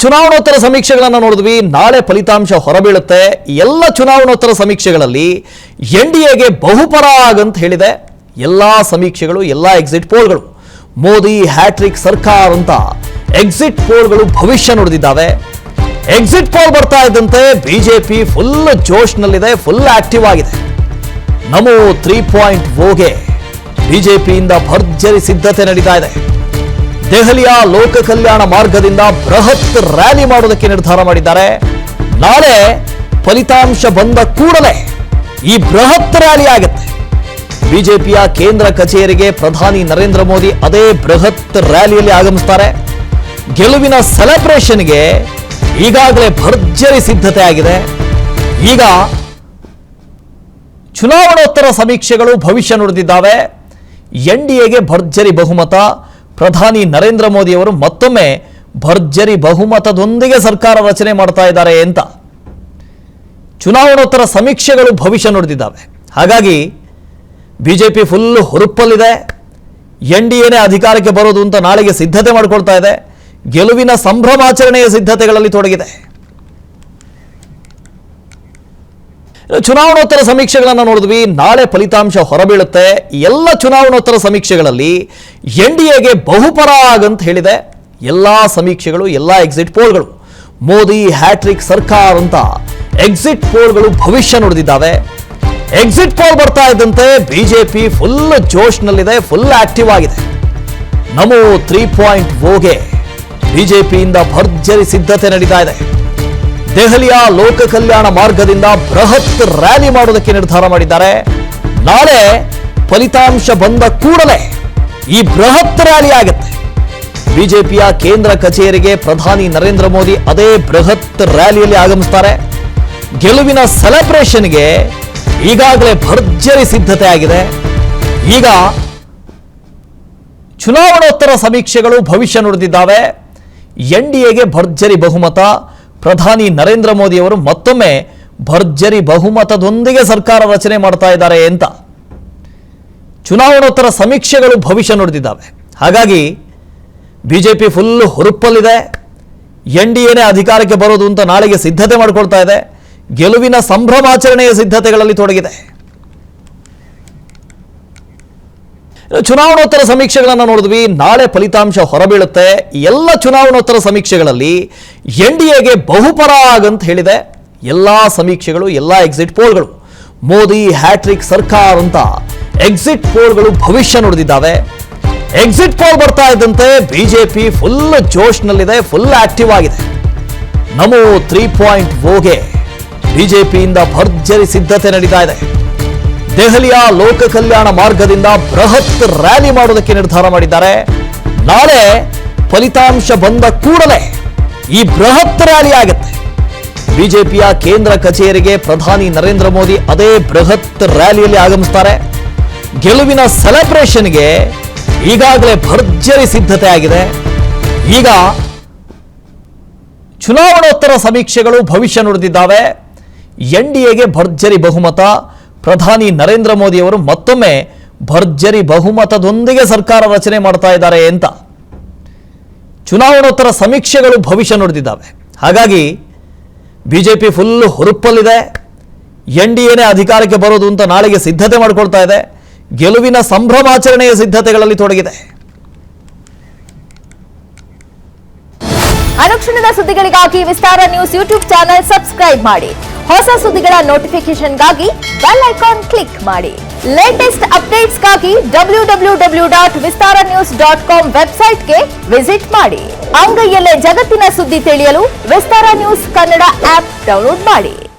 ಚುನಾವಣೋತ್ತರ ಸಮೀಕ್ಷೆಗಳನ್ನು ನೋಡಿದ್ವಿ. ನಾಳೆ ಫಲಿತಾಂಶ ಹೊರಬೀಳುತ್ತೆ. ಎಲ್ಲ ಚುನಾವಣೋತ್ತರ ಸಮೀಕ್ಷೆಗಳಲ್ಲಿ ಎನ್ಡಿಎಗೆ ಬಹುಪರಾಗ್ ಅಂತ ಹೇಳಿದೆ ಎಲ್ಲ ಸಮೀಕ್ಷೆಗಳು, ಎಲ್ಲ ಎಕ್ಸಿಟ್ ಪೋಲ್ಗಳು. ಮೋದಿ ಹ್ಯಾಟ್ರಿಕ್ ಸರ್ಕಾರ ಅಂತ ಎಕ್ಸಿಟ್ ಪೋಲ್ಗಳು ಭವಿಷ್ಯ ನುಡಿದಿದ್ದಾವೆ. ಎಕ್ಸಿಟ್ ಪೋಲ್ ಬರ್ತಾ ಇದ್ದಂತೆ ಬಿಜೆಪಿ ಫುಲ್ ಜೋಶ್ನಲ್ಲಿದೆ, ಫುಲ್ ಆಕ್ಟಿವ್ ಆಗಿದೆ. ನಮೋ 3.0ಗೆ ಬಿಜೆಪಿಯಿಂದ ಭರ್ಜರಿ ಸಿದ್ಧತೆ ನಡೀತಾ ಇದೆ. ದೆಹಲಿಯ ಲೋಕ ಕಲ್ಯಾಣ ಮಾರ್ಗದಿಂದ ಬೃಹತ್ ರ್ಯಾಲಿ ಮಾಡೋದಕ್ಕೆ ನಿರ್ಧಾರ ಮಾಡಿದ್ದಾರೆ. ನಾಳೆ ಫಲಿತಾಂಶ ಬಂದ ಕೂಡಲೇ ಈ ಬೃಹತ್ ರ್ಯಾಲಿ ಆಗುತ್ತೆ. ಬಿಜೆಪಿಯ ಕೇಂದ್ರ ಕಚೇರಿಗೆ ಪ್ರಧಾನಿ ನರೇಂದ್ರ ಮೋದಿ ಅದೇ ಬೃಹತ್ ರ್ಯಾಲಿಯಲ್ಲಿ ಆಗಮಿಸ್ತಾರೆ. ಗೆಲುವಿನ ಸೆಲೆಬ್ರೇಷನ್ಗೆ ಈಗಾಗಲೇ ಭರ್ಜರಿ ಸಿದ್ಧತೆ ಆಗಿದೆ. ಈಗ ಚುನಾವಣೋತ್ತರ ಸಮೀಕ್ಷೆಗಳು ಭವಿಷ್ಯ ನುಡಿದಿದ್ದಾವೆ. ಎನ್ಡಿಎಗೆ ಭರ್ಜರಿ ಬಹುಮತ. ಪ್ರಧಾನಿ ನರೇಂದ್ರ ಮೋದಿ ಅವರು ಮತ್ತೊಮ್ಮೆ ಭರ್ಜರಿ ಬಹುಮತದೊಂದಿಗೆ ಸರ್ಕಾರ ರಚನೆ ಮಾಡ್ತಾ ಇದ್ದಾರೆ ಅಂತ ಚುನಾವಣೋತ್ತರ ಸಮೀಕ್ಷೆಗಳು ಭವಿಷ್ಯ ನುಡಿದಿದ್ದಾವೆ. ಹಾಗಾಗಿ ಬಿಜೆಪಿ ಫುಲ್ ಹುರುಪಲ್ಲಿದೆ. ಎನ್ಡಿಎನೇ ಅಧಿಕಾರಕ್ಕೆ ಬರೋದು ಅಂತ ನಾಳೆಗೆ ಸಿದ್ಧತೆ ಮಾಡಿಕೊಳ್ತಾ ಇದೆ. ಗೆಲುವಿನ ಸಂಭ್ರಮಾಚರಣೆಯ ಸಿದ್ಧತೆಗಳಲ್ಲಿ ತೊಡಗಿದೆ. ಚುನಾವಣೋತ್ತರ ಸಮೀಕ್ಷೆಗಳನ್ನು ನೋಡಿದ್ವಿ. ನಾಳೆ ಫಲಿತಾಂಶ ಹೊರಬೀಳುತ್ತೆ. ಎಲ್ಲ ಚುನಾವಣೋತ್ತರ ಸಮೀಕ್ಷೆಗಳಲ್ಲಿ ಎನ್ಡಿಎಗೆ ಬಹುಪರಾಗ್ ಅಂತ ಹೇಳಿದೆ ಎಲ್ಲ ಸಮೀಕ್ಷೆಗಳು, ಎಲ್ಲ ಎಕ್ಸಿಟ್ ಪೋಲ್ಗಳು. ಮೋದಿ ಹ್ಯಾಟ್ರಿಕ್ ಸರ್ಕಾರ ಅಂತ ಎಕ್ಸಿಟ್ ಪೋಲ್ಗಳು ಭವಿಷ್ಯ ನುಡಿದಿದ್ದಾವೆ. ಎಕ್ಸಿಟ್ ಪೋಲ್ ಬರ್ತಾ ಇದ್ದಂತೆ ಬಿಜೆಪಿ ಫುಲ್ ಜೋಶ್ನಲ್ಲಿದೆ, ಫುಲ್ ಆಕ್ಟಿವ್ ಆಗಿದೆ. ನಮೋ 3.0ಗೆ ಬಿಜೆಪಿಯಿಂದ ಭರ್ಜರಿ ಸಿದ್ಧತೆ ನಡೀತಾ ಇದೆ. ದೆಹಲಿಯ ಲೋಕ ಕಲ್ಯಾಣ ಮಾರ್ಗದಿಂದ ಬೃಹತ್ ರ್ಯಾಲಿ ಮಾಡೋದಕ್ಕೆ ನಿರ್ಧಾರ ಮಾಡಿದ್ದಾರೆ. ನಾಳೆ ಫಲಿತಾಂಶ ಬಂದ ಕೂಡಲೇ ಈ ಬೃಹತ್ ರ್ಯಾಲಿ ಆಗುತ್ತೆ. ಬಿಜೆಪಿಯ ಕೇಂದ್ರ ಕಚೇರಿಗೆ ಪ್ರಧಾನಿ ನರೇಂದ್ರ ಮೋದಿ ಅದೇ ಬೃಹತ್ ರ್ಯಾಲಿಯಲ್ಲಿ ಆಗಮಿಸ್ತಾರೆ. ಗೆಲುವಿನ ಸೆಲೆಬ್ರೇಷನ್ಗೆ ಈಗಾಗಲೇ ಭರ್ಜರಿ ಸಿದ್ಧತೆ ಆಗಿದೆ. ಈಗ ಚುನಾವಣೋತ್ತರ ಸಮೀಕ್ಷೆಗಳು ಭವಿಷ್ಯ ನುಡಿದಿದ್ದಾವೆ. ಎನ್ಡಿಎಗೆ ಭರ್ಜರಿ ಬಹುಮತ. ಪ್ರಧಾನಿ ನರೇಂದ್ರ ಮೋದಿ ಅವರು ಮತ್ತೊಮ್ಮೆ ಭರ್ಜರಿ ಬಹುಮತದೊಂದಿಗೆ ಸರ್ಕಾರ ರಚನೆ ಮಾಡ್ತಾ ಇದ್ದಾರೆ ಅಂತ ಚುನಾವಣೋತ್ತರ ಸಮೀಕ್ಷೆಗಳು ಭವಿಷ್ಯ ನುಡಿದಿದ್ದಾವೆ. ಹಾಗಾಗಿ ಬಿಜೆಪಿ ಫುಲ್ ಹುರುಪಲ್ಲಿದೆ. ಎನ್ಡಿಎನೇ ಅಧಿಕಾರಕ್ಕೆ ಬರೋದು ಅಂತ ನಾಳೆಗೆ ಸಿದ್ಧತೆ ಮಾಡಿಕೊಳ್ತಾ ಇದೆ. ಗೆಲುವಿನ ಸಂಭ್ರಮಾಚರಣೆಯ ಸಿದ್ಧತೆಗಳಲ್ಲಿ ತೊಡಗಿದೆ. ಚುನಾವಣೋತ್ತರ ಸಮೀಕ್ಷೆಗಳನ್ನು ನೋಡಿದ್ವಿ. ನಾಳೆ ಫಲಿತಾಂಶ ಹೊರಬೀಳುತ್ತೆ. ಎಲ್ಲ ಚುನಾವಣೋತ್ತರ ಸಮೀಕ್ಷೆಗಳಲ್ಲಿ ಎನ್ಡಿಎಗೆ ಬಹುಪರಾಗ್ ಅಂತ ಹೇಳಿದೆ ಎಲ್ಲ ಸಮೀಕ್ಷೆಗಳು, ಎಲ್ಲ ಎಕ್ಸಿಟ್ ಪೋಲ್ಗಳು. ಮೋದಿ ಹ್ಯಾಟ್ರಿಕ್ ಸರ್ಕಾರ ಅಂತ ಎಕ್ಸಿಟ್ ಪೋಲ್ಗಳು ಭವಿಷ್ಯ ನುಡಿದಿದ್ದಾವೆ. ಎಕ್ಸಿಟ್ ಪೋಲ್ ಬರ್ತಾ ಇದ್ದಂತೆ ಬಿಜೆಪಿ ಫುಲ್ ಜೋಶ್ನಲ್ಲಿದೆ, ಫುಲ್ ಆಕ್ಟಿವ್ ಆಗಿದೆ. ನಮೋ 3.0ಗೆ ಬಿಜೆಪಿಯಿಂದ ಭರ್ಜರಿ ಸಿದ್ಧತೆ ನಡೀತಾ ಇದೆ. ದೆಹಲಿಯ ಲೋಕ ಕಲ್ಯಾಣ ಮಾರ್ಗದಿಂದ ಬೃಹತ್ ರ್ಯಾಲಿ ಮಾಡೋದಕ್ಕೆ ನಿರ್ಧಾರ ಮಾಡಿದ್ದಾರೆ. ನಾಳೆ ಫಲಿತಾಂಶ ಬಂದ ಕೂಡಲೇ ಈ ಬೃಹತ್ ರ್ಯಾಲಿ ಆಗುತ್ತೆ. ಬಿಜೆಪಿಯ ಕೇಂದ್ರ ಕಚೇರಿಗೆ ಪ್ರಧಾನಿ ನರೇಂದ್ರ ಮೋದಿ ಅದೇ ಬೃಹತ್ ರ್ಯಾಲಿಯಲ್ಲಿ ಆಗಮಿಸ್ತಾರೆ. ಗೆಲುವಿನ ಸೆಲೆಬ್ರೇಷನ್ಗೆ ಈಗಾಗಲೇ ಭರ್ಜರಿ ಸಿದ್ಧತೆ ಆಗಿದೆ. ಈಗ ಚುನಾವಣೋತ್ತರ ಸಮೀಕ್ಷೆಗಳು ಭವಿಷ್ಯ ನುಡಿದಿದ್ದಾವೆ. ಎನ್ಡಿಎಗೆ ಭರ್ಜರಿ ಬಹುಮತ. ಪ್ರಧಾನಿ ನರೇಂದ್ರ ಮೋದಿ ಅವರು ಮತ್ತೊಮ್ಮೆ ಭರ್ಜರಿ ಬಹುಮತದೊಂದಿಗೆ ಸರ್ಕಾರ ರಚನೆ ಮಾಡ್ತಾ ಇದ್ದಾರೆ ಅಂತ ಚುನಾವಣೋತ್ತರ ಸಮೀಕ್ಷೆಗಳು ಭವಿಷ್ಯ ನುಡಿದಿದ್ದಾವೆ. ಹಾಗಾಗಿ ಬಿಜೆಪಿ ಫುಲ್ ಹುರುಪಲ್ಲಿದೆ. ಎನ್ಡಿಎನೇ ಅಧಿಕಾರಕ್ಕೆ ಬರೋದು ಅಂತ ನಾಳೆಗೆ ಸಿದ್ಧತೆ ಮಾಡಿಕೊಳ್ತಾ ಇದೆ. ಗೆಲುವಿನ ಸಂಭ್ರಮಾಚರಣೆಯ ಸಿದ್ಧತೆಗಳಲ್ಲಿ ತೊಡಗಿದೆ. ಅನುಕ್ಷಣದ ಸುದ್ದಿಗಳಿಗಾಗಿ ವಿಸ್ತಾರ ನ್ಯೂಸ್ ಯೂಟ್ಯೂಬ್ ಚಾನೆಲ್ ಸಬ್ಸ್ಕ್ರೈಬ್ ಮಾಡಿ. ಹೊಸ ಸುದ್ದಿಗಳ ನೋಟಿಫಿಕೇಶನ್ಗಾಗಿ ಬೆಲ್ ಐಕಾನ್ ಕ್ಲಿಕ್ ಮಾಡಿ. ಲೇಟೆಸ್ಟ್ ಅಪ್ಡೇಟ್ಸ್ಗಾಗಿ www.vistaranews.com ವೆಬ್ಸೈಟ್ಗೆ ವಿಸಿಟ್ ಮಾಡಿ. ಅಂಗೈಯಲ್ಲೇ ಜಗತ್ತಿನ ಸುದ್ದಿ ತಿಳಿಯಲು ವಿಸ್ತಾರ ನ್ಯೂಸ್ ಕನ್ನಡ ಆಪ್ ಡೌನ್ಲೋಡ್ ಮಾಡಿ.